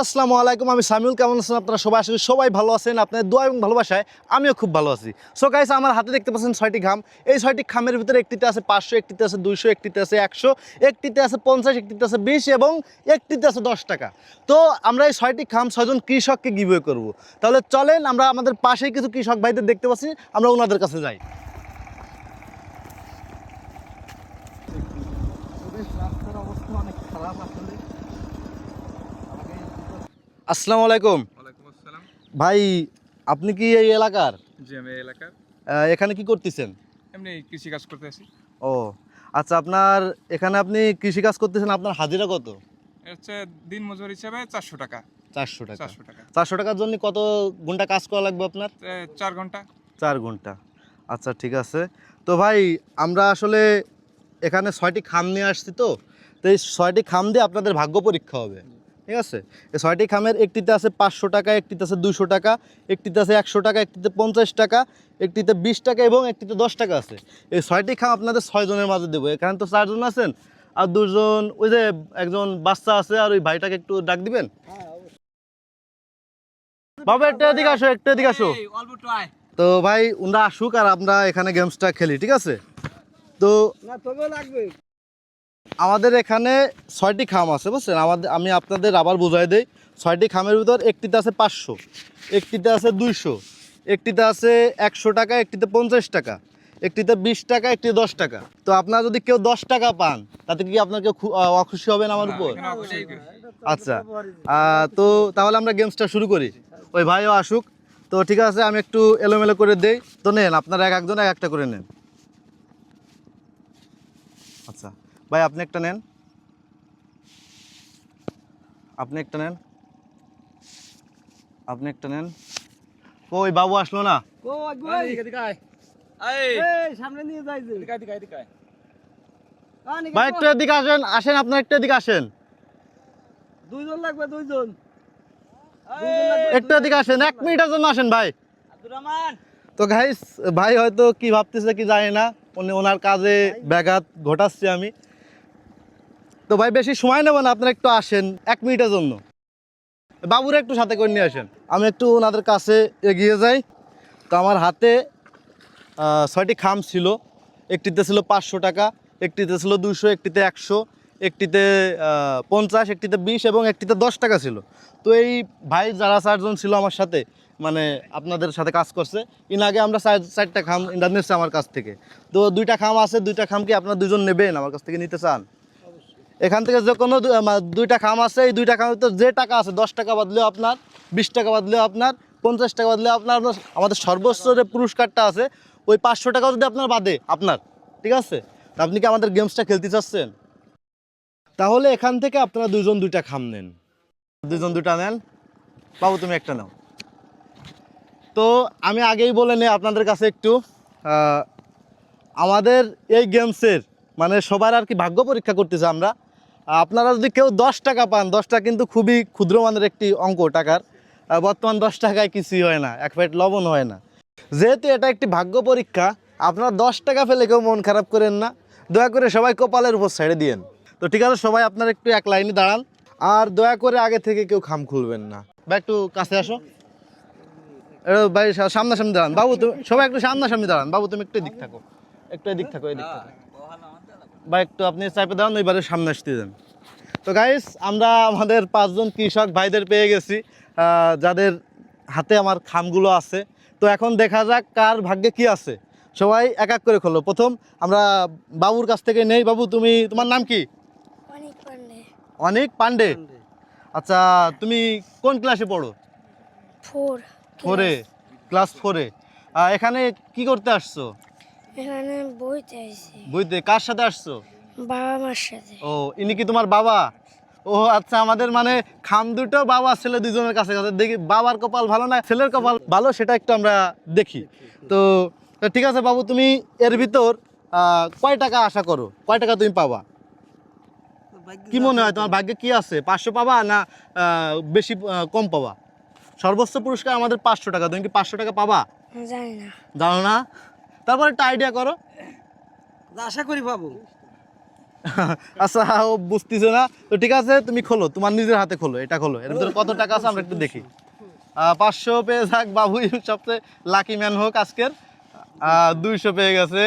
আসসালামু আলাইকুম, আমি সামিউল। কেমন আছেন আপনারা সবাই? আসলে সবাই ভালো আছেন, আপনাদের দোয়া এবং ভালোবাসায় আমিও খুব ভালো আছি। সো গাইস, আমার হাতে দেখতে পাচ্ছেন 6টি খাম। এই 6টি খামের ভিতরে একটিতে আছে 500, একটিতে আছে 200, একটিতে আছে 100, একটিতে আছে 50, একটিতে আছে 20 এবং একটিতে আছে 10 টাকা। তো আমরা এই 6টি খাম 6জন কৃষককে গিভওয়ে করব। তাহলে চলেন, আমরা আমাদের পাশেই কিছু কৃষক ভাইদের দেখতে পাচ্ছি, আমরা ওনাদের কাছে যাই। রাস্তার অবস্থা অনেক খারাপ আসলে। আসসালামু আলাইকুম। ওয়ালাইকুম আসসালাম। ভাই, আপনি কি এই এলাকার? জি, আমি এই এলাকার। এখানে কি করতেছেন? এমনি কৃষি কাজ করতে আসি। ও আচ্ছা, আপনার এখানে আপনি কৃষিকাজ করতেছেন, আপনার হাজিরা কত? এর হচ্ছে দিন মজুর হিসাবে 400 টাকা। 400 টাকা। 400 টাকা। 400 টাকার জন্য কত ঘন্টা কাজ করা লাগবে আপনার? 4 ঘন্টা। 4 ঘন্টা। আচ্ছা, ঠিক আছে। তো ভাই, আমরা আসলে এখানে 6টি খাম নিয়ে আসছি। তো এই 6টি খাম দিয়ে আপনাদের ভাগ্য পরীক্ষা হবে, ঠিক আছে? এই 6টি খামের একটিতে আছে 500 টাকা, একটিতে আছে 200 টাকা, একটিতে আছে 100 টাকা, একটিতে 50 টাকা, একটিতে 20 টাকা এবং একটিতে 10 টাকা আছে। এই 6টি খাম আপনাদের 6 জনের মাঝে দেবো। এখানে তো 4 জন আছেন, আর 2 জন, ওই যে একজন বাচ্চা আছে, আর ওই ভাইটাকে একটু ডাক দিবেন। বাবা, একটু এদিকে আসো, একটু এদিকে আসো। তো ভাই, উনরা আসুক আর আমরা এখানে গেমসটা খেলি, ঠিক আছে? তো আমাদের এখানে 6টি খাম আছে, বুঝছেন? আমি আপনাদের আবার বুঝাই দেই। 6টি খামের ভিতর একটিতে আছে 500, একটিতে আছে 200, একটিতে আছে 100 টাকা, একটিতে 50 টাকা, একটিতে 20 টাকা, একটিতে 10 টাকা। তো আপনারা যদি কেউ 10 টাকা পান, তাতে কি আপনার কেউ অখুশি হবেন আমার উপর? এখানে অবশ্যই আচ্ছা, তো তাহলে আমরা গেমসটা শুরু করি। ওই ভাইও আসুক। তো ঠিক আছে, আমি একটু এলোমেলো করে দেই। তো নেন, আপনারা এক একজন এক একটা করে নেন। আচ্ছা ভাই, আপনি একটা নেন, আপনি একটা নেন, আপনি একটা নেন। ওই বাবু আসলো না? ভাই, একটু এদিকে আসেন, আসেন, আপনার একটু এদিকে আসেন, দুইজন লাগবে, দুইজন। একটু এদিকে আসেন, 1 মিনিটের জন্য আসেন ভাই। তো গাইস, ভাই হয়তো কি ভাবতেছে কি জানি না, ওনার কাজে ব্যাঘাত ঘটাচ্ছি আমি। তো ভাই, বেশি সময় নেব না, আপনারা একটু আসেন 1 মিনিটের জন্য। বাবুরা একটু সাথে করে নিয়ে আসেন। আমি একটু ওনাদের কাছে এগিয়ে যাই। তো আমার হাতে 6টি খাম ছিল। একটিতে ছিল 500 টাকা, একটিতে ছিল 200, একটিতে 100, একটিতে 50, একটিতে 20 এবং একটিতে 10 টাকা ছিল। তো এই ভাই যারা 4 জন ছিল আমার সাথে, মানে আপনাদের সাথে কাজ করছে, আগে আমরা 4টা খাম ইন্টার নিচ্ছে আমার কাছ থেকে। তো 2টা খাম আছে, 2টা খাম কি আপনার 2জন নেবেন, আমার কাছ থেকে নিতে চান? এখান থেকে যে কোনো 2টা খাম আছে, এই 2টা খামের তো যে টাকা আছে, 10 টাকা বাদলেও আপনার, 20 টাকা বাদলেও আপনার, 50 টাকা বাদলেও আপনার। আমাদের সর্বোচ্চ যে পুরস্কারটা আছে, ওই 500 টাকাও যদি আপনার বাদে আপনার, ঠিক আছে? তা আপনি কি আমাদের গেমসটা খেলতে চাচ্ছেন? তাহলে এখান থেকে আপনারা 2জন 2টা খাম নেন, 2জন 2টা নেন। বাবু, তুমি একটা নাও। তো আমি আগেই বলে নেই আপনাদের কাছে একটু, আমাদের এই গেমসের মানে সবার আর কি ভাগ্য পরীক্ষা করতেছে আমরা। আপনারা যদি কেউ 10 টাকা পান, 10টা কিন্তু খুবই ক্ষুদ্র মানের একটি অঙ্ক টাকার। বর্তমান 10 টাকায় কিছুই হয় না, 1 প্লেট লবণ হয় না। যেহেতু এটা একটি ভাগ্য পরীক্ষা, আপনারা 10 টাকা ফেলে কেউ মন খারাপ করেন না, দয়া করে সবাই কপালের উপর ছেড়ে দিয়েন। তো ঠিক আছে, সবাই আপনারা একটু এক লাইনে দাঁড়ান, আর দয়া করে আগে থেকে কেউ খাম খুলবেন না। ভাই, একটু কাছে আসো। ভাই, সামনাসামনি দাঁড়ান। বাবু, তুমি সবাই একটু সামনাসামনি দাঁড়ান। বাবু, তুমি একটু এদিক থাকো, একটু এদিক থাকো, এদিক থাকো। বা একটু আপনি চাপে দাঁড়ান, ওইবারে সামনে আসতে দেন। তো গাইস, আমরা আমাদের 5 জন কৃষক ভাইদের পেয়ে গেছি, যাদের হাতে আমার খামগুলো আছে। তো এখন দেখা যাক কার ভাগ্যে কি আছে। সবাই এক এক করে খোলো। প্রথম আমরা বাবুর কাছ থেকে নেই। বাবু, তোমার নাম কি? অনেক পান্ডে। অনেক পান্ডে। আচ্ছা, তুমি কোন ক্লাসে পড়ো? 4 4-এ, ক্লাস 4-এ। এখানে কি করতে আসছো? এখানে বইতে আইছি বইতে। কার সাথে আসছো? বাবা মার সাথে। ও, ইনি কি তোমার বাবা? ও আচ্ছা, আমাদের মানে খাম দুটো বাবা ছেলে 2জনের কাছে কাছে দেখি বাবার কপাল ভালো না ছেলের কপাল ভালো, সেটা একটু আমরা দেখি। তো ঠিক আছে বাবু, তুমি এর ভিতর কয় টাকা আশা করো, কয় টাকা তুমি পাবা? কি মনে হয় তোমার ভাগ্যে কি আছে? 500 পাবা না বেশি কম পাবা? সর্বোচ্চ পুরস্কার আমাদের 500 টাকা। তুমি কি 500 টাকা পাবা? জানি না। জানো না? তারপর একটা আইডিয়া করো। আশা করি পাবো। আচ্ছা ও বুঝতেছে না, তো ঠিক আছে তুমি খোলো, তোমার নিজের হাতে খোলো, এটা খোলো, এর ভিতরে কত টাকা আছে আমরা একটু দেখি। 500 পেয়ে যাক বাবু, সবচেয়ে লাকি ম্যান হোক আজকের। 200 পেয়ে গেছে।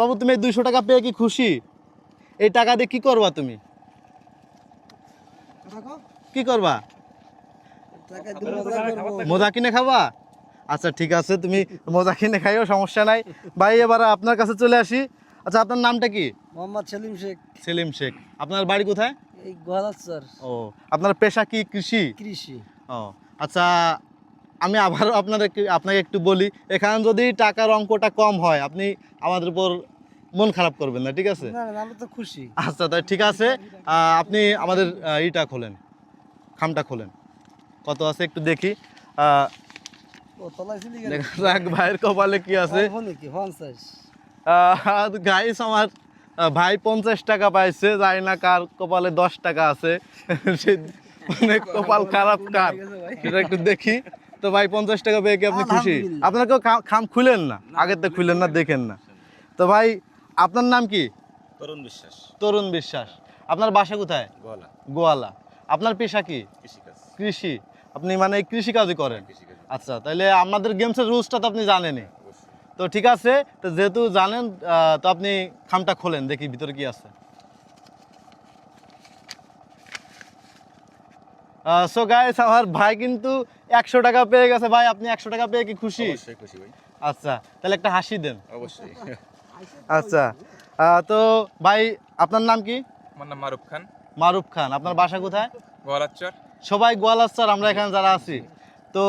বাবু তুমি এই 200 টাকা পেয়ে কি খুশি? এই টাকা দিয়ে কি করবা তুমি? কি করবা? মজা কিনে খাবা? আচ্ছা ঠিক আছে, তুমি মজা কিনে খাইও, সমস্যা নাই। ভাই এবার আপনার কাছে চলে আসি। আচ্ছা আপনার নামটা কি? মোহাম্মদ সেলিম শেখ। সেলিম শেখ। আপনার বাড়ি কোথায়? এই গোয়ালাচর। ও, আপনার পেশা কি কৃষি? কৃষি। ও আচ্ছা, আমি আবারও আপনাকে একটু বলি, এখানে যদি টাকার অঙ্কটা কম হয় আপনি আমাদের উপর মন খারাপ করবেন না, ঠিক আছে? না না, আমি তো খুশি। আচ্ছা তাই ঠিক আছে, আপনি আমাদের ইটা খোলেন, খামটা খোলেন, কত আছে একটু দেখি। ও তলায় ছিলি দেখা যাক ভাইয়ের কপালে কি আছে। কি 50? গাইস আমার ভাই 50 টাকা পাইছে, জানি না কার কপালে 10 টাকা আছে। সে মানে কপাল খারাপ কার সেটা একটু দেখি। তো ভাই 50 টাকা পেয়ে কি আপনি খুশি? আলহামদুলিল্লাহ। আপনার কেউ খাম খুলেন না, আগের তো খুলেন না, দেখেন না। তো ভাই আপনার নাম কি? তরুণ বিশ্বাস, তরুণ বিশ্বাস। আপনার বাসা কোথায়? গোয়ালা, গোয়ালা। আপনার পেশা কি? কৃষিকাজ। কৃষি। আপনি মানে কৃষি কাজই করেন? কৃষিকাজ আচ্ছা, তাহলে আমাদের গেমসের রুলসটা তো আপনি জানেনই। অবশ্যই। তো ঠিক আছে, তো যেহেতু জানেন তো আপনি খামটা খোলেন, দেখি ভিতরে কি আছে। সো গাইস আমার ভাই কিন্তু 100 টাকা পেয়ে গেছে। ভাই আপনি 100 টাকা পেয়ে কি খুশি? অবশ্যই খুশি ভাই, আচ্ছা তাহলে একটা হাসি দেন। অবশ্যই। আচ্ছা তো ভাই আপনার নাম কি? আমার নাম মারুফ খান, মারুফ খান। আপনার বাসা কোথায়? গোয়ালাচর। সবাই গোয়ালাচর, আমরা এখানে যারা আছি। তো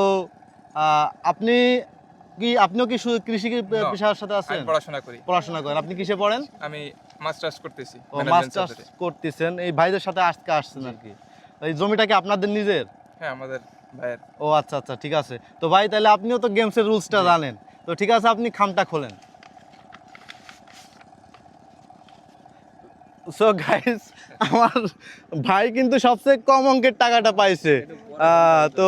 আপনিও কি শুধু কৃষি পেশার সাথে আছেন? আমি পড়াশোনা করি। পড়াশোনা করেন। আপনি কিসে পড়েন? আমি মাস্টার্স করতেছি। ও management মাস্টার্স subject এ। করতেছেন। এই ভাইদের সাথে আজকে আসছেন আর কি। এই জমিটা কি আপনাদের নিজের? হ্যাঁ, আমাদের ভাইয়ের। ও আচ্ছা আচ্ছা ঠিক আছে। তো ভাই তাহলে আপনিও তো গেমসের রুলসটা জানেন, তো ঠিক আছে আপনি খামটা খোলেন। সো গাইস আমার ভাই কিন্তু সবচেয়ে কম অঙ্কের টাকাটা পাইছে। তো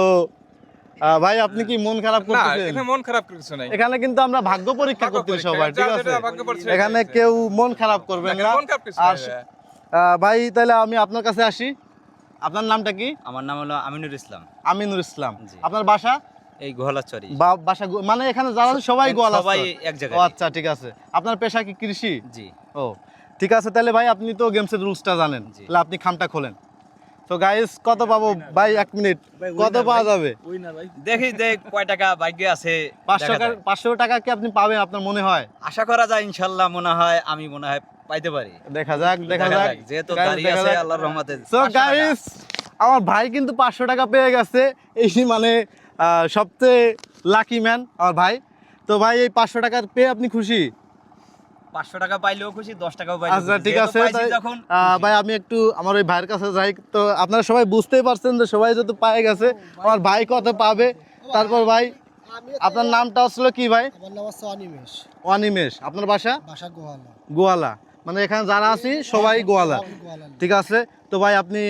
ভাই আপনি কি মন খারাপ না, করতেছেন? এখানে মন খারাপ কিছু নাই। এখানে কিন্তু আমরা ভাগ্য পরীক্ষা ভাগ্য করতেছি পরীক্ষা, সবাই, ঠিক যার আছে? যেটা ভাগ্য পরীক্ষা এখানে হয়েছে। কেউ মন খারাপ করবেন না। মন খারাপ কিছু আর নাই। ভাই তাহলে আমি আপনার কাছে আসি। আপনার নামটা কি? আমার নাম হলো আমিনুর ইসলাম। আমিনুর ইসলাম। জি। আপনার বাসা? এই গোহালাচরি। বাসা মানে এখানে যারা আছে সবাই গোয়ালা? সবাই এক ও জায়গায়। আচ্ছা ঠিক আছে। আপনার পেশা কি কৃষি? জি। ও ঠিক আছে, তাহলে ভাই আপনি তো গেমসের রুলসটা জানেন, জি। তাহলে আপনি খামটা খোলেন। তো গাইস কত পাবো ভাই? 1 মিনিট, কত পাওয়া যাবে? দেখি কয় টাকা ভাগ্যে আছে। 500 টাকা কি আপনি পাবেন আপনার মনে হয়? আশা করা যায় ইনশাআল্লাহ, মনে হয় আমি মনে হয় পাইতে পারি। দেখা যাক দেখা যাক। যেহেতু Guys, দাঁড়িয়ে দেখা আছে যাক। আল্লাহর রহমতে। সো 500 টাকা। গাইস আমার ভাই কিন্তু 500 টাকা পেয়ে গেছে, এই মানে সবচেয়ে লাকি ম্যান আমার ভাই। তো ভাই এই 500 টাকা পেয়ে আপনি খুশি? 500 টাকা পাইলেও খুশি, 10 টাকাও পাইলেও আচ্ছা খুশি। ঠিক যেহেতু আছে, পাইছি তাই, যখন ভাই আমি একটু আমার ওই ভাইয়ের কাছে যাই। তো আপনারা সবাই বুঝতেই পারছেন যে সবাই যেহেতু পায়ে গেছে, আমার ভাই কত পাবে। তারপর ভাই আপনার নামটা আসলে কি ভাই? আমার নাম হচ্ছে অনিমেষ। অনিমেষ। আপনার বাসা? বাসা গোয়ালা। গোয়ালা। মানে এখানে যারা আছি সবাই গোয়ালা, ঠিক আছে? তো ভাই আপনি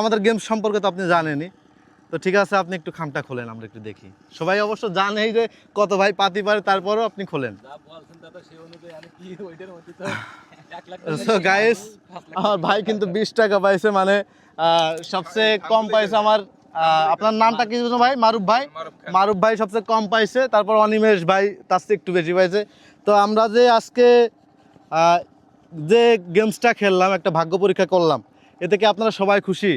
আমাদের গেম সম্পর্কে তো আপনি জানেনই, তো ঠিক আছে আপনি একটু খামটা খোলেন, আমরা একটু দেখি। সবাই অবশ্য জানেই যে কত ভাই পাতি পারে, তারপরও আপনি খোলেন। সো গাইস আমার ভাই কিন্তু 20 টাকা পাইছে, মানে সবচেয়ে কম পাইছে আমার। আপনার নামটা কি যেন ভাই? মারুফ ভাই। মারুফ খান। মারুফ ভাই সবচেয়ে কম পাইছে, তারপর অনিমেষ ভাই তার চেয়ে একটু বেশি পাইছে। তো আমরা যে আজকে যে গেমসটা খেললাম, একটা ভাগ্য পরীক্ষা করলাম, এতে কি আপনারা সবাই খুশি?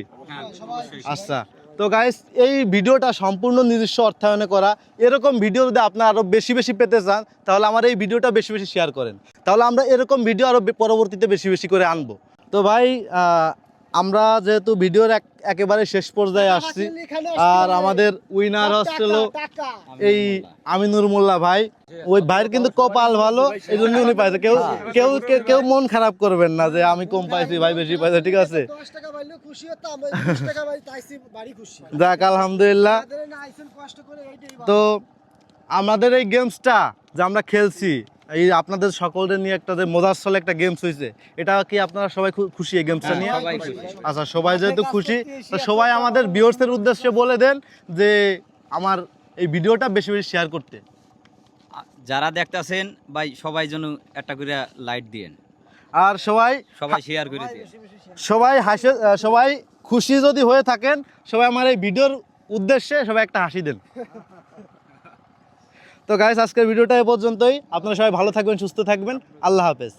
আচ্ছা তো গাইস এই ভিডিওটা সম্পূর্ণ নিজস্ব অর্থায়নে করা। এরকম ভিডিও যদি আপনারা আরও বেশি বেশি পেতে চান তাহলে আমার এই ভিডিওটা বেশি বেশি শেয়ার করেন, তাহলে আমরা এরকম ভিডিও আরও পরবর্তীতে বেশি বেশি করে আনবো। তো ভাই আমরা যেহেতু ভিডিওর একেবারে শেষ পর্যায়ে আসছি, আর আমাদের উইনার হচ্ছিল এই আমিনুর মোল্লা ভাই। ওই ভাইয়ের কিন্তু কপাল ভালো, এই জন্য উনি পাইছে। কেউ কেউ কেউ মন খারাপ করবেন না যে আমি কম পাইছি ভাই বেশি পাইছে, ঠিক আছে? 10 টাকা পাইলেও খুশি হতাম, 20 টাকা পাই তাইছি বাড়ি খুশি। যাক আলহামদুলিল্লাহ। তাদের না আইছেন কষ্ট করে এইটাই ভালো। তো আমাদের এই গেমসটা যে আমরা খেলছি, এই আপনাদের সকলের নিয়ে একটা যে মজার ছলে একটা গেমস হয়েছে, এটা কি আপনারা সবাই খুশি এই গেমসটা নিয়ে? সবাই খুশি। আচ্ছা সবাই যেহেতু খুশি, তো সবাই আমাদের ভিউয়ার্সের উদ্দেশ্যে বলে দেন যে আমার এই ভিডিওটা বেশি বেশি শেয়ার করতে। যারা দেখতাছেন ভাই সবাই যেন একটা করে লাইট দিয়েন। আর সবাই সবাই শেয়ার করে দিন। সবাই খুশি যদি হয়ে থাকেন, সবাই আমার এই ভিডিওর উদ্দেশ্যে সবাই একটা হাসি দেন। তো গাইস, আজকের ভিডিওটা এ পর্যন্তই। আপনারা সবাই ভালো থাকবেন, সুস্থ থাকবেন। আল্লাহ হাফেজ।